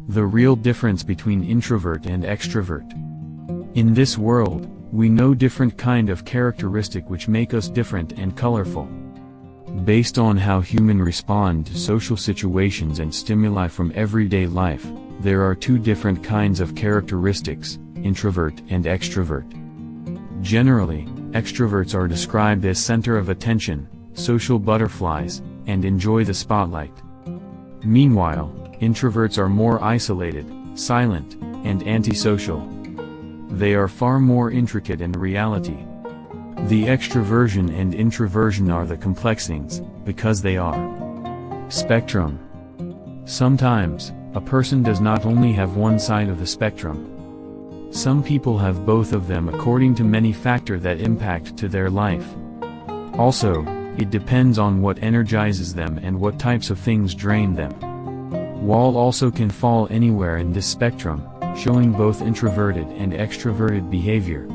The real difference between introvert and extrovert. In this world, we know different kind of characteristic which make us different and colorful. Based on how humans respond to social situations and stimuli from everyday life, there are two different kinds of characteristics, introvert and extrovert. Generally, extroverts are described as center of attention, social butterflies, and enjoy the spotlight. Meanwhile, introverts are more isolated, silent, and antisocial. They are far more intricate in reality. The extroversion and introversion are the complex things, because they are spectrum. Sometimes, a person does not only have one side of the spectrum. Some people have both of them according to many factors that impact to their life. Also, it depends on what energizes them and what types of things drain them. Wall also can fall anywhere in this spectrum, showing both introverted and extroverted behavior.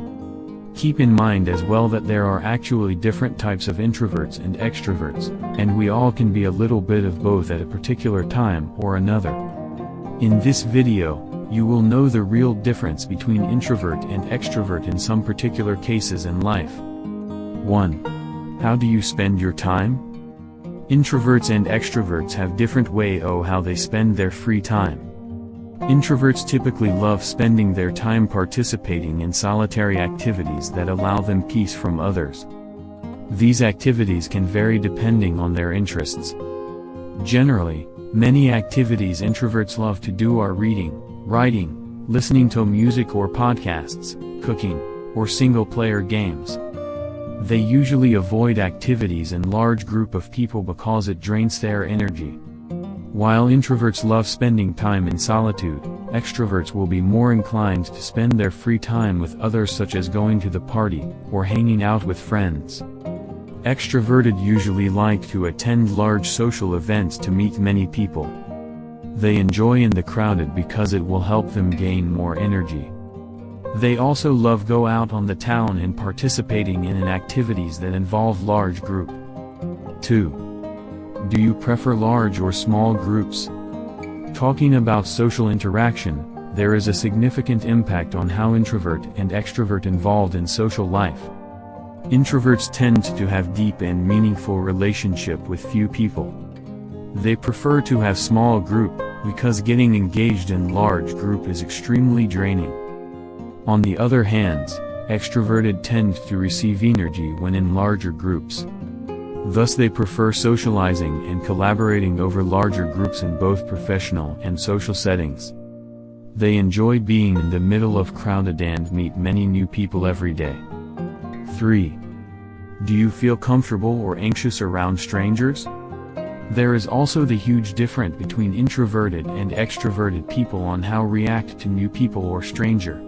Keep in mind as well that there are actually different types of introverts and extroverts, and we all can be a little bit of both at a particular time or another. In this video, you will know the real difference between introvert and extrovert in some particular cases in life. 1. How do you spend your time? Introverts and extroverts have different way of how they spend their free time. Introverts typically love spending their time participating in solitary activities that allow them peace from others. These activities can vary depending on their interests. Generally, many activities introverts love to do are reading, writing, listening to music or podcasts, cooking, or single-player games. They usually avoid activities in large group of people because it drains their energy. While introverts love spending time in solitude, extroverts will be more inclined to spend their free time with others, such as going to the party, or hanging out with friends. Extroverted usually like to attend large social events to meet many people. They enjoy in the crowded because it will help them gain more energy. They also love go out on the town and participating in activities that involve large group. 2. Do you prefer large or small groups? Talking about social interaction, there is a significant impact on how introvert and extrovert involved in social life. Introverts tend to have deep and meaningful relationship with few people. They prefer to have small group, because getting engaged in large group is extremely draining. On the other hand, extroverted tend to receive energy when in larger groups. Thus they prefer socializing and collaborating over larger groups in both professional and social settings. They enjoy being in the middle of crowded and meet many new people every day. 3. Do you feel comfortable or anxious around strangers? There is also the huge difference between introverted and extroverted people on how react to new people or stranger.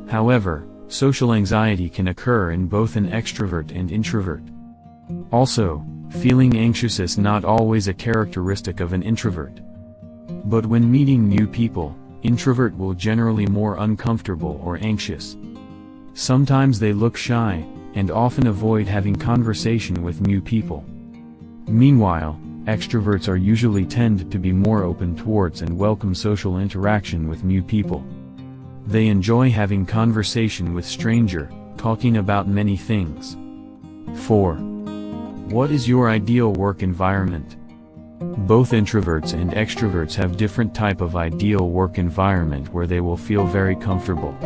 However, social anxiety can occur in both an extrovert and introvert. Also, feeling anxious is not always a characteristic of an introvert. But when meeting new people, introvert will generally more uncomfortable or anxious. Sometimes they look shy, and often avoid having conversation with new people. Meanwhile, extroverts are usually tend to be more open towards and welcome social interaction with new people. They enjoy having conversation with stranger, talking about many things. 4. What is your ideal work environment? Both introverts and extroverts have different type of ideal work environment where they will feel very comfortable.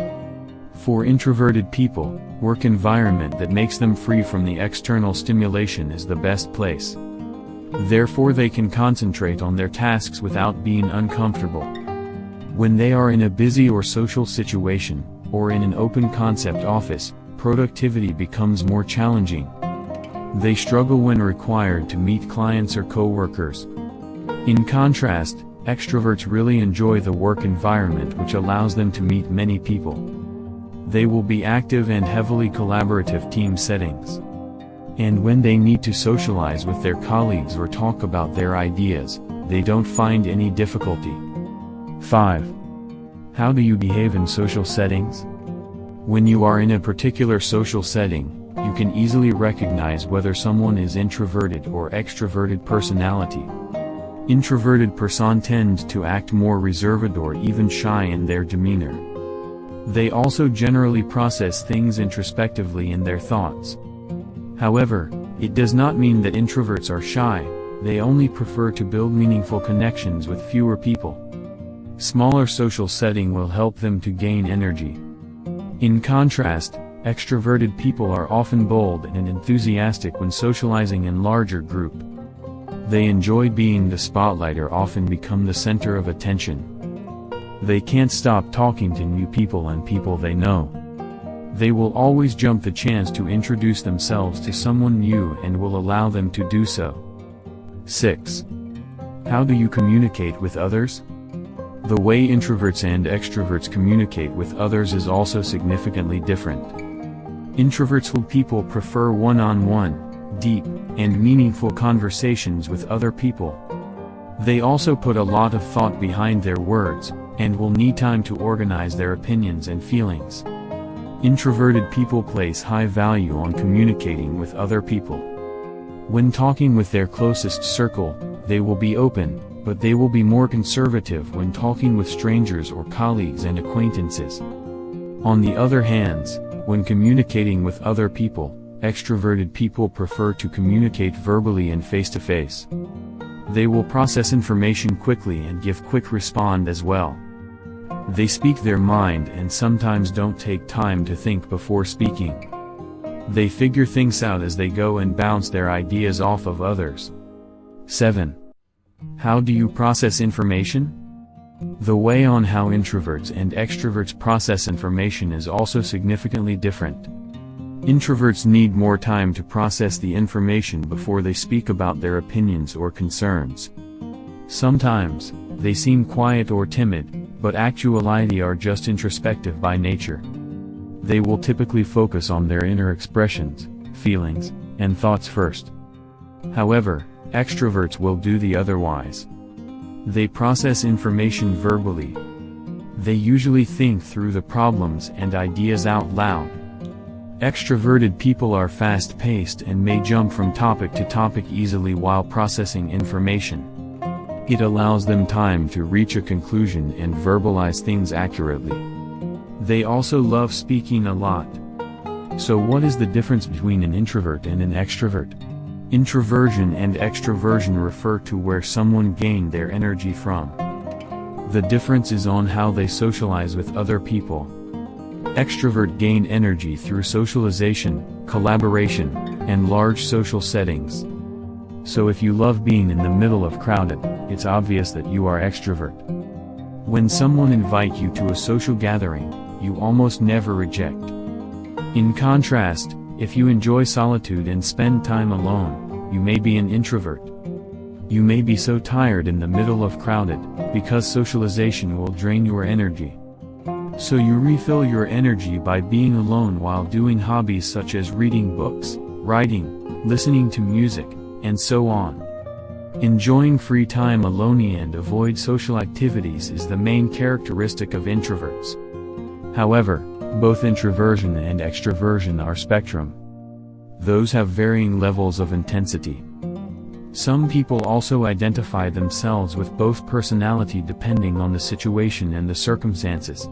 For introverted people, work environment that makes them free from the external stimulation is the best place. Therefore they can concentrate on their tasks without being uncomfortable. When they are in a busy or social situation, or in an open concept office, productivity becomes more challenging. They struggle when required to meet clients or co-workers. In contrast, extroverts really enjoy the work environment which allows them to meet many people. They will be active and heavily collaborative team settings. And when they need to socialize with their colleagues or talk about their ideas, they don't find any difficulty. 5. How do you behave in social settings? When you are in a particular social setting, you can easily recognize whether someone is introverted or extroverted personality. Introverted person tend to act more reserved or even shy in their demeanor. They also generally process things introspectively in their thoughts. However, it does not mean that introverts are shy, they only prefer to build meaningful connections with fewer people. Smaller social setting will help them to gain energy. In contrast, extroverted people are often bold and enthusiastic when socializing in larger group. They enjoy being the spotlight or often become the center of attention. They can't stop talking to new people and people they know. They will always jump the chance to introduce themselves to someone new and will allow them to do so. 6. How do you communicate with others? The way introverts and extroverts communicate with others is also significantly different. Introverted people prefer one-on-one, deep, and meaningful conversations with other people. They also put a lot of thought behind their words, and will need time to organize their opinions and feelings. Introverted people place high value on communicating with other people. When talking with their closest circle, they will be open, but they will be more conservative when talking with strangers or colleagues and acquaintances. On the other hand, when communicating with other people, extroverted people prefer to communicate verbally and face-to-face. They will process information quickly and give quick response as well. They speak their mind and sometimes don't take time to think before speaking. They figure things out as they go and bounce their ideas off of others. 7. How do you process information? The way on how introverts and extroverts process information is also significantly different. Introverts need more time to process the information before they speak about their opinions or concerns. Sometimes, they seem quiet or timid, but actually are just introspective by nature. They will typically focus on their inner expressions, feelings, and thoughts first. However, extroverts will do the otherwise. They process information verbally. They usually think through the problems and ideas out loud. Extroverted people are fast-paced and may jump from topic to topic easily while processing information. It allows them time to reach a conclusion and verbalize things accurately. They also love speaking a lot. So what is the difference between an introvert and an extrovert? Introversion and extroversion refer to where someone gained their energy from. The difference is on how they socialize with other people. Extrovert gain energy through socialization, collaboration, and large social settings. So if you love being in the middle of crowded, it's obvious that you are extrovert. When someone invite you to a social gathering, you almost never reject. In contrast, if you enjoy solitude and spend time alone, you may be an introvert. You may be so tired in the middle of crowded, because socialization will drain your energy. So you refill your energy by being alone while doing hobbies such as reading books, writing, listening to music, and so on. Enjoying free time alone and avoid social activities is the main characteristic of introverts. However, both introversion and extroversion are spectrum. Those have varying levels of intensity. Some people also identify themselves with both personality depending on the situation and the circumstances.